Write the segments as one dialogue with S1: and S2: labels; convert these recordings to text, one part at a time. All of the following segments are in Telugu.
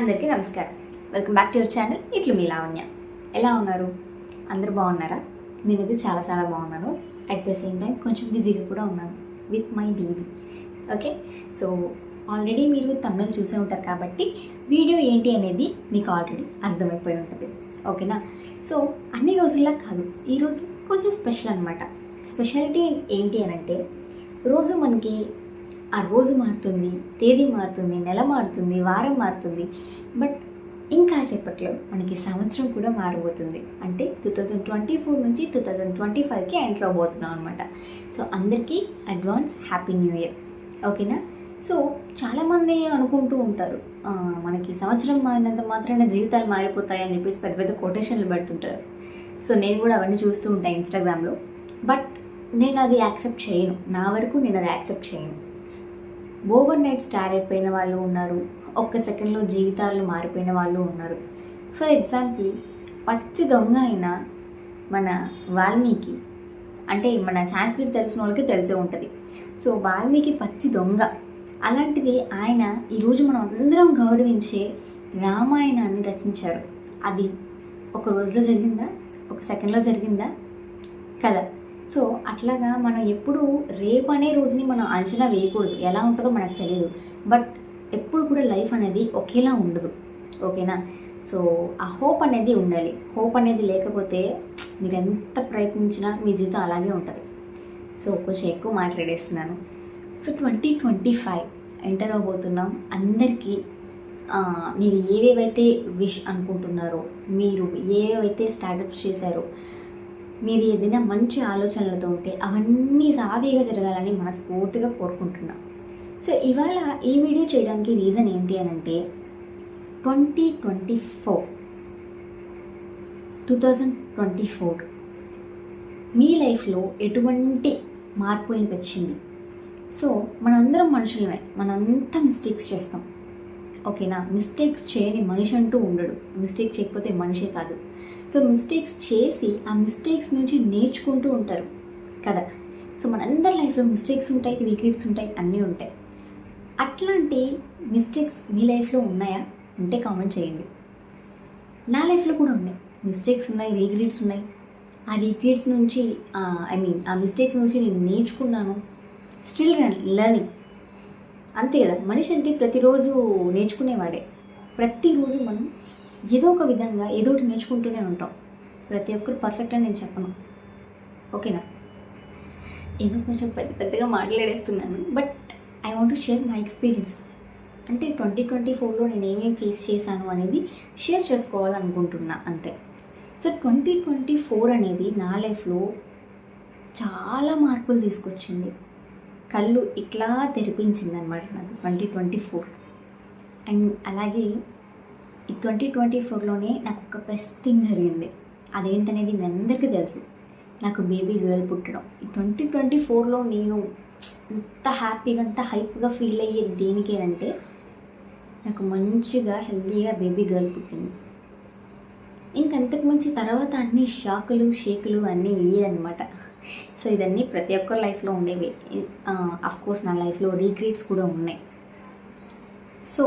S1: అందరికీ నమస్కారం. Welcome back to your channel. ఇట్లు మీ లావణ్య. ఎలా ఉన్నారు? అందరూ బాగున్నారా? నేనైతే చాలా చాలా బాగున్నాను. అట్ ద సేమ్ టైం కొంచెం బిజీగా కూడా ఉన్నాను with my baby. Okay, so already మీరు తమిళ చూసే ఉంటారు కాబట్టి వీడియో ఏంటి అనేది మీకు ఆల్రెడీ అర్థమైపోయి ఉంటుంది. ఓకేనా? సో అన్ని రోజుల్లా కాదు, ఈరోజు కొంచెం స్పెషల్ అనమాట. స్పెషాలిటీ ఏంటి అని అంటే, రోజు మనకి ఆ రోజు మారుతుంది, తేదీ మారుతుంది, నెల మారుతుంది, వారం మారుతుంది. బట్ ఇంకాసేపట్లో మనకి సంవత్సరం కూడా మారిపోతుంది. అంటే 2024 నుంచి 2025కి ఎంటర్ అవబోతున్నాం అనమాట. సో అందరికీ అడ్వాన్స్ హ్యాపీ న్యూ ఇయర్. ఓకేనా? సో చాలామంది అనుకుంటూ ఉంటారు, మనకి సంవత్సరం మారినంత మాత్రాన జీవితాలు మారిపోతాయి అని చెప్పేసి పెద్ద పెద్ద కొటేషన్లు పెడుతుంటారు. సో నేను కూడా అవన్నీ చూస్తూ ఉంటాను ఇన్స్టాగ్రామ్లో. బట్ నేను అది యాక్సెప్ట్ చేయను. నా వరకు నేను అది యాక్సెప్ట్ చేయను. ఓవర్ నైట్ స్టార్ అయిపోయిన వాళ్ళు ఉన్నారు, ఒక్క సెకండ్లో జీవితాలు మారిపోయిన వాళ్ళు ఉన్నారు. ఫర్ ఎగ్జాంపుల్, పచ్చి దొంగ అయిన మన వాల్మీకి, అంటే మన సాంస్క్రిట్ తెలిసిన వాళ్ళకి తెలిసే ఉంటుంది. సో వాల్మీకి పచ్చి దొంగ. అలాంటిది ఆయన ఈరోజు మనం అందరం గౌరవించే రామాయణాన్ని రచించారు. అది ఒక రోజులో జరిగిందా? ఒక సెకండ్లో జరిగిందా? కదా. సో అట్లాగా మనం ఎప్పుడు రేపు అనే రోజుని మనం అంచనా వేయకూడదు. ఎలా ఉంటుందో మనకు తెలియదు. బట్ ఎప్పుడు కూడా లైఫ్ అనేది ఒకేలా ఉండదు. ఓకేనా? సో ఆ హోప్ అనేది ఉండాలి. హోప్ అనేది లేకపోతే మీరు ఎంత ప్రయత్నించినా మీ జీవితం అలాగే ఉంటుంది. సో కొంచెం ఎక్కువ మాట్లాడేస్తున్నాను. So 2025 enter అవబోతున్నాం. అందరికీ మీరు ఏవేవైతే విష్ అనుకుంటున్నారో, మీరు ఏవైతే స్టార్టప్స్ చేశారో, మీరు ఏదైనా మంచి ఆలోచనలతో ఉంటే అవన్నీ సాఫీగా జరగాలని మనస్ఫూర్తిగా కోరుకుంటున్నాం. సో ఇవాళ ఈ వీడియో చేయడానికి రీజన్ ఏంటి అని అంటే, 2024 మీ లైఫ్లో ఎటువంటి మార్పుల్ని తెచ్చింది? సో మనందరం మనుషులమే, మనంతా మిస్టేక్స్ చేస్తాం. ఓకేనా? మిస్టేక్స్ చేయని మనిషి అంటూ ఉండడు. మిస్టేక్ చేయకపోతే మనిషే కాదు. సో మిస్టేక్స్ చేసి ఆ మిస్టేక్స్ నుంచి నేర్చుకుంటూ ఉంటారు కదా. సో మనందరి లైఫ్లో మిస్టేక్స్ ఉంటాయి, రిగ్రెట్స్ ఉంటాయి, అన్నీ ఉంటాయి. అట్లాంటి మిస్టేక్స్ మీ లైఫ్లో ఉన్నాయా? ఉంటే కామెంట్ చేయండి. నా లైఫ్లో కూడా ఉన్నాయి. మిస్టేక్స్ ఉన్నాయి, రిగ్రెట్స్ ఉన్నాయి. ఆ రిగ్రెట్స్ నుంచి ఆ మిస్టేక్స్ నుంచి నేను నేర్చుకున్నాను. Still learning. అంతే కదా, మనిషి అంటే ప్రతిరోజు నేర్చుకునేవాడే. ప్రతిరోజు మనం ఏదో ఒక విధంగా ఏదో ఒకటి నేర్చుకుంటూనే ఉంటాం. ప్రతి ఒక్కరు పర్ఫెక్ట్ అని నేను చెప్పను. ఓకేనా? ఏదో కొంచెం పెద్దగా మాట్లాడేస్తున్నాను. But I want to share my experience. అంటే 2024లో నేను ఏమేమి ఫేస్ చేశాను అనేది షేర్ చేసుకోవాలనుకుంటున్నా, అంతే. సో 2024 అనేది నా లైఫ్లో చాలా మార్పులు తీసుకొచ్చింది. కళ్ళు ఇట్లా తెరిపించింది అనమాట నాకు 2024. అండ్ అలాగే ఈ 2024లోనే నాకు ఒక బెస్ట్ థింగ్ జరిగింది. అదేంటనేది మీ అందరికీ తెలుసు, నాకు బేబీ గర్ల్ పుట్టడం. ఈ 2024లో నేను ఇంత హ్యాపీగా, అంత హైప్గా ఫీల్ అయ్యేది దేనికేనంటే, నాకు మంచిగా హెల్తీగా బేబీ గర్ల్ పుట్టింది. ఇంకంతకు మించి తర్వాత అన్ని షాకులు షేకులు అన్నీ ఇయ్యనమాట. సో ఇదన్నీ ప్రతి ఒక్కరి లైఫ్లో ఉండేవి. అఫ్కోర్స్ నా లైఫ్లో రిగ్రెట్స్ కూడా ఉన్నాయి. సో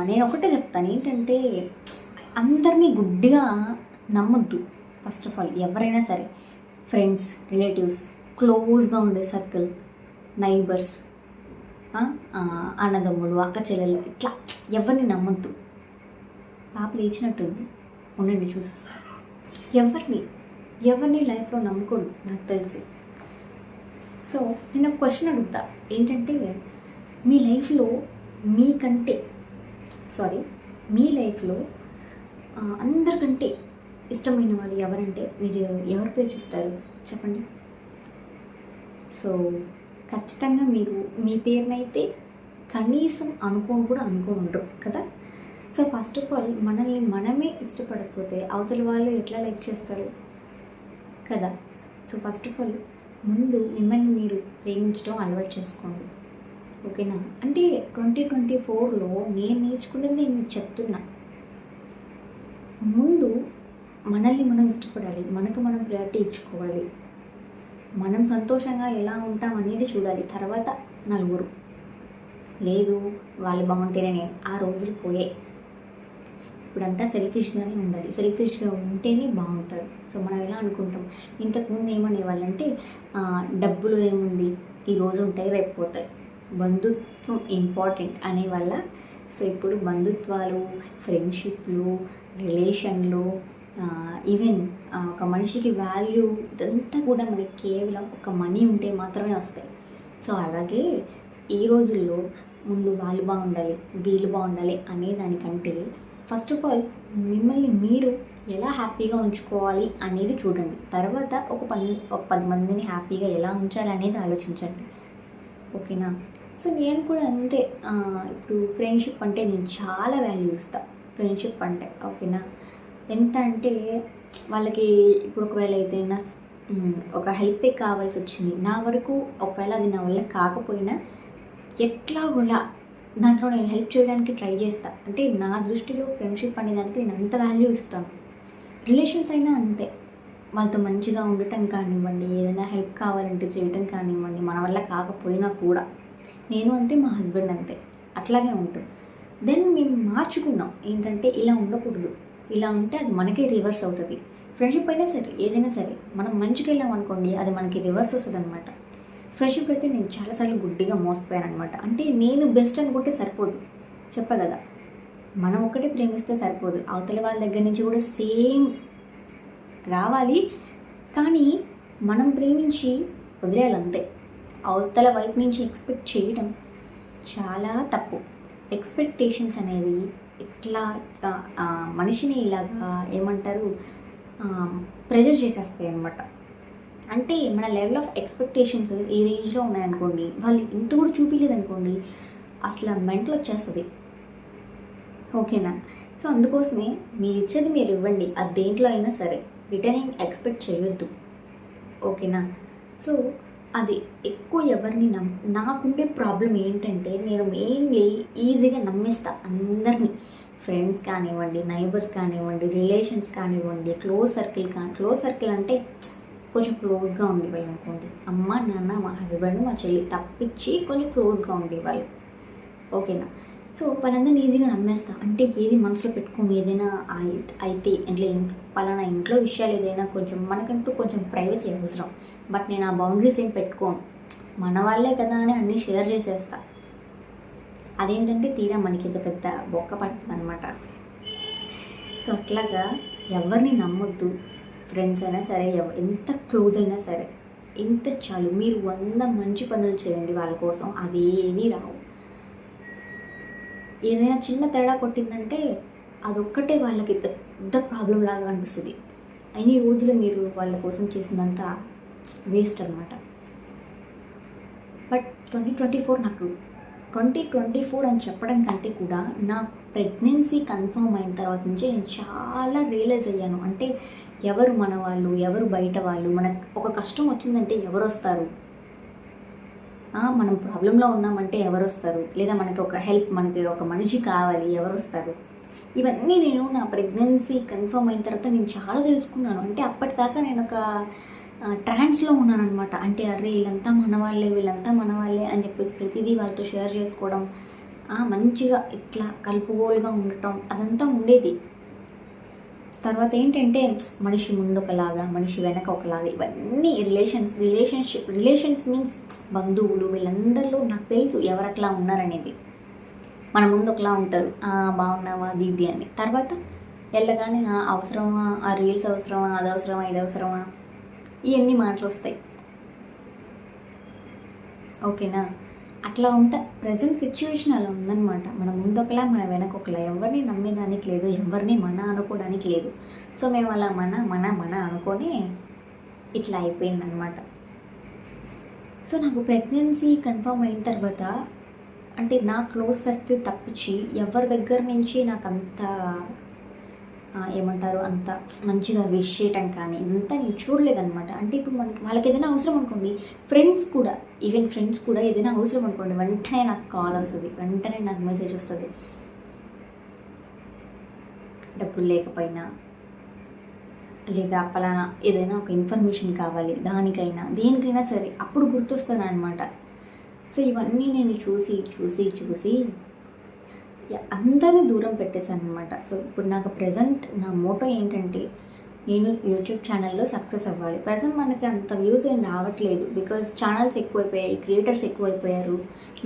S1: నేను ఒకటే చెప్తాను, ఏంటంటే అందరినీ గుడ్డిగా నమ్మొద్దు. ఫస్ట్ ఆఫ్ ఆల్ ఎవరైనా సరే, ఫ్రెండ్స్, రిలేటివ్స్, క్లోజ్గా ఉండే సర్కిల్, నైబర్స్, అన్నదమ్ములు, అక్క చెల్లెలు, ఇట్లా ఎవరిని నమ్మొద్దు. పాప లేచినట్టుంది, ఉండండి చూసేస్తాను. ఎవరిని లైఫ్లో నమ్మకూడదు నాకు తెలిసి. సో నేను ఒక క్వశ్చన్ అడుగుతా, ఏంటంటే మీ లైఫ్లో మీ లైఫ్లో అందరికంటే ఇష్టమైన వాడు ఎవరంటే మీరు ఎవరి పేరు చెప్తారు? చెప్పండి. సో ఖచ్చితంగా మీరు మీ పేరునైతే కనీసం అనుకోని కదా. సో ఫస్ట్ ఆఫ్ ఆల్ మనల్ని మనమే ఇష్టపడకపోతే అవతల వాళ్ళు ఎట్లా లైక్ చేస్తారు కదా. సో ఫస్ట్ ఆఫ్ ఆల్ ముందు మిమ్మల్ని మీరు ప్రేమించడం అలవాటు చేసుకోండి. ఓకేనా? అంటే 2024లో నేను నేర్చుకున్నది నేను మీకు చెప్తున్నా. ముందు మనల్ని మనం ఇష్టపడాలి, మనకు మనం ప్రయారిటీ ఇచ్చుకోవాలి, మనం సంతోషంగా ఎలా ఉంటాం అనేది చూడాలి, తర్వాత నలుగురు. లేదు వాళ్ళు బాగుంటేనే నేను, ఆ రోజులు పోయాయి. ఇప్పుడంతా సెల్ఫిష్గానే ఉండాలి, సెల్ఫిష్గా ఉంటేనే బాగుంటారు. సో మనం ఎలా అనుకుంటాం, ఇంతకుముందు ఏమనేవాళ్ళంటే డబ్బులు ఏముంది, ఈరోజు ఉంటాయి రేపు పోతాయి, బంధుత్వం ఇంపార్టెంట్ అనేవల్ల. సో ఇప్పుడు బంధుత్వాలు, ఫ్రెండ్షిప్లు, రిలేషన్లు, ఈవెన్ ఒక మనిషికి వాల్యూ, ఇదంతా కూడా మనకి కేవలం ఒక మనీ ఉంటే మాత్రమే వస్తాయి. సో అలాగే ఈ రోజుల్లో ముందు వాళ్ళు బాగుండాలి, వీళ్ళు బాగుండాలి అనే దానికంటే ఫస్ట్ ఆఫ్ ఆల్ మిమ్మల్ని మీరు ఎలా హ్యాపీగా ఉంచుకోవాలి అనేది చూడండి. తర్వాత ఒక 10 మందిని హ్యాపీగా ఎలా ఉంచాలి అనేది ఆలోచించండి. ఓకేనా? సో నేను కూడా అంతే. ఇప్పుడు ఫ్రెండ్షిప్ అంటే నేను చాలా వాల్యూ ఇస్తాను. ఫ్రెండ్షిప్ అంటే ఓకేనా, ఎంత అంటే వాళ్ళకి ఇప్పుడు ఒకవేళ ఏదైనా ఒక హెల్పే కావాల్సి వచ్చింది నా వరకు, ఒకవేళ అది నా వల్ల కాకపోయినా ఎట్లా కూడా దాంట్లో నేను హెల్ప్ చేయడానికి ట్రై చేస్తాను. అంటే నా దృష్టిలో ఫ్రెండ్షిప్ అనే దానికి నేను అంత వాల్యూ ఇస్తాను. రిలేషన్స్ అయినా అంతే, వాళ్ళతో మంచిగా ఉండటం కానివ్వండి, ఏదైనా హెల్ప్ కావాలంటే చేయటం కానివ్వండి, మన వల్ల కాకపోయినా కూడా. నేను అంతే, మా హస్బెండ్ అంతే, అట్లాగే ఉంటుంది. దెన్ మేము మార్చుకున్నాం ఏంటంటే ఇలా ఉండకూడదు, ఇలా ఉంటే అది మనకే రివర్స్ అవుతుంది. ఫ్రెండ్షిప్ అయినా సరే ఏదైనా సరే మనం మంచిగా వెళ్ళాం అనుకోండి, అది మనకి రివర్స్ వస్తుంది అనమాట. ఫ్రెండ్షిప్ అయితే నేను చాలాసార్లు గుడ్డిగా మోసపోయాను అనమాట. అంటే నేను బెస్ట్ అనుకుంటే సరిపోదు, చెప్ప కదా, మనం ఒక్కటే ప్రేమిస్తే సరిపోదు, అవతల వాళ్ళ దగ్గర నుంచి కూడా సేమ్ రావాలి. కానీ మనం ప్రేమించి వదిలేయాలి అంతే. అవతల వైపు నుంచి ఎక్స్పెక్ట్ చేయడం చాలా తప్పు. ఎక్స్పెక్టేషన్స్ అనేవి ఇట్లా మనిషిని ఇలాగా ఏమంటారు, ప్రెజర్ చేసేస్తాయి అనమాట. అంటే మన లెవెల్ ఆఫ్ ఎక్స్పెక్టేషన్స్ ఈ రేంజ్లో ఉన్నాయనుకోండి, వాళ్ళు ఇంత కూడా చూపించలేదనుకోండి, అసలు మెంటల్ వచ్చేస్తుంది. ఓకేనా? సో అందుకోసమే మీరు ఇచ్చేది మీరు ఇవ్వండి, అది దేంట్లో అయినా సరే రిటర్నింగ్ ఎక్స్పెక్ట్ చేయొద్దు. ఓకేనా? సో అది ఎక్కువ ఎవరిని నాకుండే ప్రాబ్లం ఏంటంటే, నేను మెయిన్లీ ఈజీగా నమ్మేస్తా అందరినీ. ఫ్రెండ్స్ కానివ్వండి, నైబర్స్ కానివ్వండి, రిలేషన్స్ కానివ్వండి, క్లోజ్ సర్కిల్ అంటే కొంచెం క్లోజ్గా ఉండేవాళ్ళు అనుకోండి, అమ్మ నాన్న మా హస్బెండ్ మా చెల్లి తప్పించి కొంచెం క్లోజ్గా ఉండేవాళ్ళు. ఓకేనా? సో వాళ్ళందరినీ ఈజీగా నమ్మేస్తా. అంటే ఏది మనసులో పెట్టుకోము, ఏదైనా అయితే అంటే పలానా ఇంట్లో విషయాలు ఏదైనా కొంచెం మనకంటూ కొంచెం ప్రైవసీ అవసరం. బట్ నేను ఆ బౌండరీస్ ఏం పెట్టుకోను, మన వాళ్ళే కదా అని అన్నీ షేర్ చేసేస్తా. అదేంటంటే తీరా మనకి ఇది పెద్ద బొక్క పడుతుంది అనమాట. సో అట్లాగా ఎవరిని నమ్మొద్దు. ఫ్రెండ్స్ అయినా సరే, ఎంత క్లోజ్ అయినా సరే, ఎంత చాలు. మీరు 100 మంచి పనులు చేయండి వాళ్ళ కోసం, అవేవీ రావు. ఏదైనా చిన్న తేడా కొట్టిందంటే అదొక్కటే వాళ్ళకి పెద్ద ప్రాబ్లం లాగా అనిపిస్తుంది. అన్ని రోజులు మీరు వాళ్ళ కోసం చేసిందంతా వేస్ట్ అనమాట. బట్ 2024 అని చెప్పడం కంటే కూడా నా ప్రెగ్నెన్సీ కన్ఫర్మ్ అయిన తర్వాత నుంచి నేను చాలా రియలైజ్ అయ్యాను. అంటే ఎవరు మన వాళ్ళు, ఎవరు బయట వాళ్ళు, మనకు ఒక కష్టం వచ్చిందంటే ఎవరు వస్తారు, మనం ప్రాబ్లంలో ఉన్నామంటే ఎవరు వస్తారు, లేదా మనకి ఒక హెల్ప్, మనకి ఒక మనిషి కావాలి, ఎవరు వస్తారు. ఇవన్నీ నేను నా ప్రెగ్నెన్సీ కన్ఫర్మ్ అయిన తర్వాత నేను చాలా తెలుసుకున్నాను. అంటే అప్పటిదాకా నేను ఒక ట్రాన్స్లో ఉన్నాను అనమాట. అంటే అరే వీళ్ళంతా వీళ్ళంతా మన వాళ్ళే అని చెప్పేసి ప్రతిదీ వాళ్ళతో షేర్ చేసుకోవడం, మంచిగా ఇట్లా కలుపుగోలుగా ఉండటం, అదంతా ఉండేది. తర్వాత ఏంటంటే మనిషి ముందు ఒకలాగా, మనిషి వెనక ఒకలాగా, ఇవన్నీ రిలేషన్స్ మీన్స్ బంధువులు, వీళ్ళందరిలో నాకు తెలుసు ఎవరు అట్లా ఉన్నారనేది. మన ముందు ఒకలా ఉంటారు, బాగున్నావా దీది అని. తర్వాత వెళ్ళగానే అవసరమా, ఆ రీల్స్ అవసరమా, అది అవసరమా, ఇది అవసరమా, ఇవన్నీ మాటలు వస్తాయి. ఓకేనా? అట్లా ఉంటా. ప్రజెంట్ సిచ్యువేషన్ అలా ఉందన్నమాట. మన ముందు ఒకలా, మన వెనక ఒకలా. ఎవరిని నమ్మేదానికి లేదు, ఎవరిని మన అనుకోవడానికి లేదు. సో మేము అలా మన అనుకొని ఇట్లా అయిపోయిందనమాట. సో నాకు ప్రెగ్నెన్సీ కన్ఫర్మ్ అయిన తర్వాత అంటే నా క్లోజ్ సర్కిల్ తప్పించి ఎవరి దగ్గర నుంచి నాకు అంత ఏమంటారు, అంత మంచిగా విష్ చేయటం కానీ ఇదంతా నేను చూడలేదన్నమాట. అంటే ఇప్పుడు వాళ్ళకి ఏదైనా అవసరం అనుకోండి, ఈవెన్ ఫ్రెండ్స్ కూడా ఏదైనా అవసరం అనుకోండి, వెంటనే నాకు కాల్ వస్తుంది, వెంటనే నాకు మెసేజ్ వస్తుంది. డబ్బులు లేకపోయినా, లేదా పలానా ఏదైనా ఒక ఇన్ఫర్మేషన్ కావాలి, దేనికైనా సరే అప్పుడు గుర్తొస్తాను అనమాట. సో ఇవన్నీ నేను చూసి అందరినీ దూరం పెట్టేశాను అనమాట. సో ఇప్పుడు నాకు ప్రజెంట్ నా మోటో ఏంటంటే, నేను యూట్యూబ్ ఛానల్లో సక్సెస్ అవ్వాలి. ప్రజెంట్ మనకి అంత వ్యూస్ ఏం రావట్లేదు, బికాజ్ ఛానల్స్ ఎక్కువైపోయాయి, క్రియేటర్స్ ఎక్కువైపోయారు.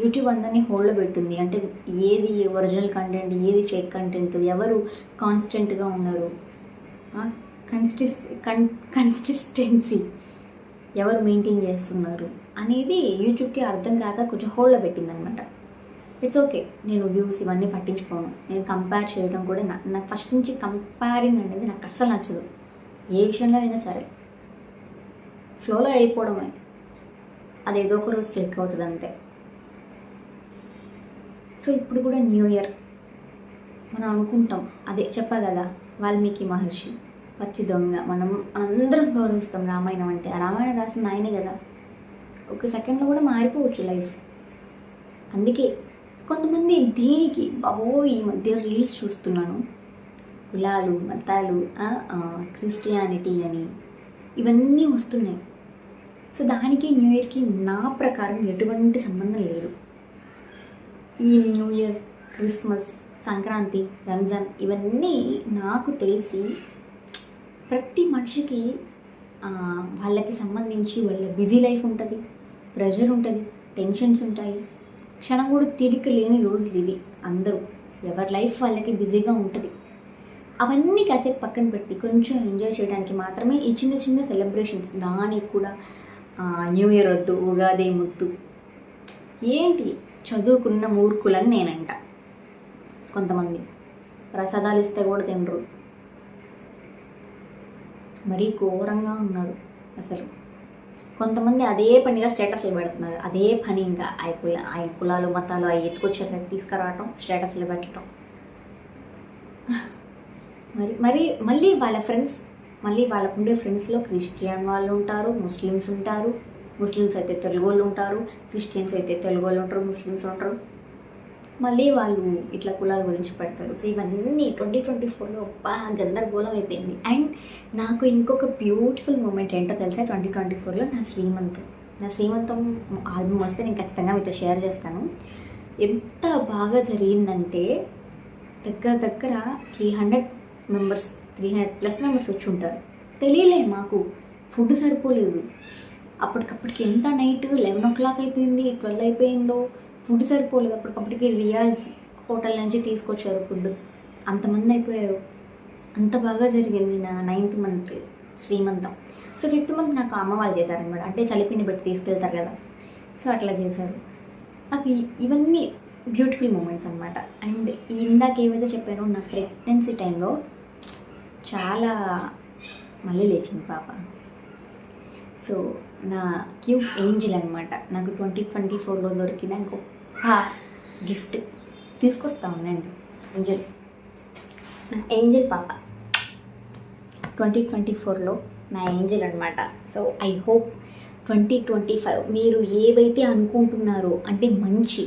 S1: యూట్యూబ్ అందరినీ హోల్డ్లో పెట్టింది. అంటే ఏది ఒరిజినల్ కంటెంట్, ఏది ఫేక్ కంటెంట్, ఎవరు కాన్స్టెంట్గా ఉన్నారు, కన్సిస్టెన్సీ ఎవరు మెయింటైన్ చేస్తున్నారు అనేది యూట్యూబ్కి అర్థం కాక కొంచెం హోల్డ్లో పెట్టింది అనమాట. ఇట్స్ ఓకే, నేను వ్యూస్ ఇవన్నీ పట్టించుకోను. నేను కంపేర్ చేయడం కూడా నాకు ఫస్ట్ నుంచి కంపేరింగ్ అనేది నాకు అస్సలు నచ్చదు. ఏ విషయంలో అయినా సరే ఫ్లోలో అయిపోవడమే, అది ఏదో ఒక రోజు క్లిక్ అవుతుంది అంతే. సో ఇప్పుడు కూడా న్యూ ఇయర్ మనం అనుకుంటాం, అదే చెప్పా కదా, వాల్మీకి మహర్షి వచ్చి దొంగ, మనం అందరం గౌరవిస్తాం రామాయణం అంటే. ఆ రామాయణం రాసింది ఆయనే కదా. ఒక సెకండ్లో కూడా మారిపోవచ్చు లైఫ్. అందుకే కొంతమంది దీనికి ఈ మధ్య రీల్స్ చూస్తున్నాను, కులాలు, మతాలు, క్రిస్టియానిటీ అని ఇవన్నీ వస్తున్నాయి. సో దానికి న్యూ ఇయర్కి నా ప్రకారం ఎటువంటి సంబంధం లేదు. ఈ new year, Christmas, Sankranti, Ramzan ఇవన్నీ నాకు తెలిసి ప్రతి మనిషికి వాళ్ళకి సంబంధించి వాళ్ళ బిజీ లైఫ్ ఉంటుంది, ప్రెషర్ ఉంటుంది, టెన్షన్స్ ఉంటాయి. క్షణం కూడా తీరిక లేని రోజులు ఇవి. అందరూ ఎవరి లైఫ్ వాళ్ళకి బిజీగా ఉంటుంది. అవన్నీ కాసేపు పక్కన పెట్టి కొంచెం ఎంజాయ్ చేయడానికి మాత్రమే ఈ చిన్న చిన్న సెలబ్రేషన్స్. దానికి కూడా న్యూ ఇయర్ వద్దు, ఉగాది ముద్దు, ఏంటి చదువుకున్న మూర్ఖులని నేనంట. కొంతమంది ప్రసాదాలు ఇస్తే కూడా తినరు, మరీ ఘోరంగా ఉన్నారు అసలు. కొంతమంది అదే పనిగా స్టేటస్లు పెడుతున్నారు, అదే పని ఇంకా ఆయన కులాలు మతాలు అవి ఎత్తుకొచ్చారు తీసుకురావటం, స్టేటస్లు పెట్టడం. మళ్ళీ వాళ్ళ ఫ్రెండ్స్, మళ్ళీ వాళ్ళకుండే ఫ్రెండ్స్లో క్రిస్టియన్ వాళ్ళు ఉంటారు, ముస్లిమ్స్ ఉంటారు. ముస్లిమ్స్ అయితే తెలుగు వాళ్ళు ఉంటారు, క్రిస్టియన్స్ అయితే తెలుగు వాళ్ళు ఉంటారు, ముస్లిమ్స్ ఉంటారు. మళ్ళీ వాళ్ళు ఇట్లా కులాల గురించి పెడతారు. సో ఇవన్నీ 2024లో గందరగోళం అయిపోయింది. అండ్ నాకు ఇంకొక బ్యూటిఫుల్ మూమెంట్ ఏంటో తెలుసా, 2024లో నా శ్రీమంతం ఆల్బమ్ వస్తే నేను ఖచ్చితంగా మీతో షేర్ చేస్తాను. ఎంత బాగా జరిగిందంటే దగ్గర 300+ మెంబర్స్ వచ్చి ఉంటారు. తెలియలే మాకు, ఫుడ్ సరిపోలేదు. అప్పటికప్పటికి ఎంత నైట్ 11 o'clock అయిపోయింది, 12 అయిపోయిందో, ఫుడ్ సరిపోలేదు. అప్పటికప్పటికి రియాజ్ హోటల్ నుంచి తీసుకొచ్చారు ఫుడ్. అంతమంది అయిపోయారు. అంత బాగా జరిగింది నా 9th month శ్రీమంతం. సో 5th month నాకు అమ్మ వాళ్ళు చేశారనమాట. అంటే చలిపిండి పెట్టి తీసుకెళ్తారు కదా, సో అట్లా చేశారు. నాకు ఇవన్నీ బ్యూటిఫుల్ మూమెంట్స్ అనమాట. అండ్ ఇందాక ఏవైతే చెప్పానో, నా ప్రెగ్నెన్సీ టైంలో చాలా మళ్ళీ లేచింది పాప. సో నా క్యూట్ ఏంజిల్ అనమాట. నాకు 2024లో దొరికిన గొప్ప గిఫ్ట్ తీసుకొస్తా ఉండండి. నా ఏంజిల్ పాప 2024లో నా ఏంజిల్ అనమాట. సో ఐ హోప్ 2025 మీరు ఏవైతే అనుకుంటున్నారో, అంటే మంచి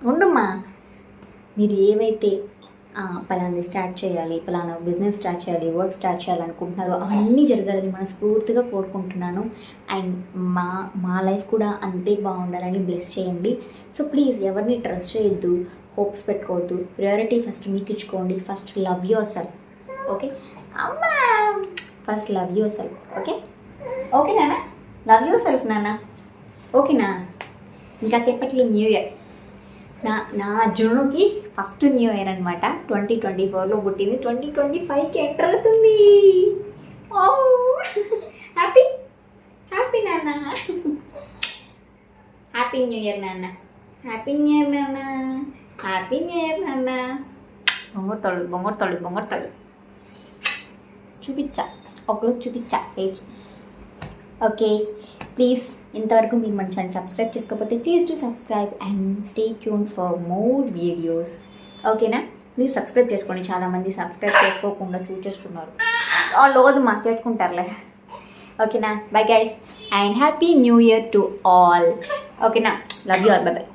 S1: ఉండమ్మా, మీరు ఏవైతే పలానా స్టార్ట్ చేయాలి, పలానా బిజినెస్ స్టార్ట్ చేయాలి, వర్క్ స్టార్ట్ చేయాలనుకుంటున్నారో అవన్నీ జరగాలని మనస్ఫూర్తిగా కోరుకుంటున్నాను. అండ్ మా లైఫ్ కూడా అంతే బాగుండాలని బ్లెస్ చేయండి. సో ప్లీజ్ ఎవరిని ట్రస్ట్ చేయొద్దు, హోప్స్ పెట్టుకోవద్దు. ప్రయారిటీ ఫస్ట్ మీకు ఇచ్చుకోండి. First love yourself. Okay అమ్మా, first love yourself. Okay నాన్న, లవ్ యువర్ సెల్ఫ్ నాన్న. ఓకేనా? ఇంకా సేపట్లో న్యూ ఇయర్. నా జునుకి ఫస్ట్ న్యూ ఇయర్ అనమాట. 2024లో పుట్టింది, 2025కి ఎంటర్ అవుతుంది. ఓ హ్యాపీ నాన్న, హ్యాపీ న్యూ ఇయర్ నాన్న, హ్యాపీ న్యూ ఇయర్ నాన్న, హ్యాపీ న్యూ ఇయర్ నాన్న. బొంగొడతాడు చూపించా, ఒకరోజు చూపించా పేజ్. ఓకే ప్లీజ్, ఇంతవరకు మీరు మన ఛానల్ సబ్స్క్రైబ్ చేసుకోకపోతే please do subscribe and stay tune for more videos. ఓకేనా? ప్లీజ్ సబ్స్క్రైబ్ చేసుకోండి. చాలామంది సబ్స్క్రైబ్ చేసుకోకుండా చూసేస్తున్నారు. లోదు మా చేసుకుంటారులే. ఓకేనా? Bye guys and happy new year to all. ఓకేనా? Love you all. Bye by.